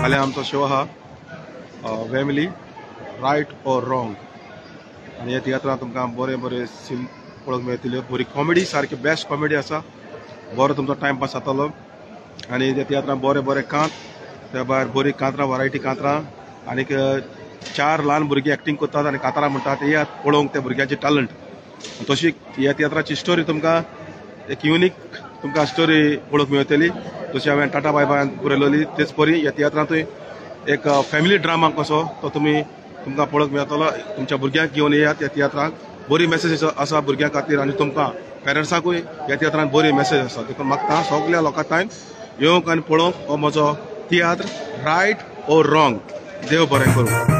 फाल्यां आमचो शो आहा फॅमिली रायट ऑर रॉंग आनी ह्या तियात्रां तुमकां बरे बरे सीन पळोवंक मेळटल्यो. बरी कॉमेडी सारकी बेस्ट कॉमेडी आसा. बरो तुमचो टायमपास जातलो आनी ह्या तियात्रां बरे बरे कांत त्या भायर बरी कांतरां वरायटी कांतरां आनीक 4 ल्हान भुरगीं एक्टींग करतात आनी कांतरां म्हणटात येयात पळोवंक त्या भुरग्याची टॅलंट. तशी ह्या तियात्राची स्टोरी तुमकां एक युनीक तुमकां स्टोरी पळोवंक मेळटली. तशी हांवें टाटा बायबान बरयलेली तेच परी ह्या तियात्रांतूय एक फॅमिली ड्रामा कसो तो तुमकां पळोवंक मेळटलो. तुमच्या भुरग्यांक घेवन येयात ह्या तियात्राक. बरी मेसेज आसा भुरग्यां खातीर आनी तुमकां पेरंट्सांकूय ह्या तियात्रांत बरी मेसेज आसा. देखून मागता सगळ्या लोकां टायम येवंक आनी पळोवंक हो म्हजो तियात्र रायट ऑर रॉंग. देव बरें करूं.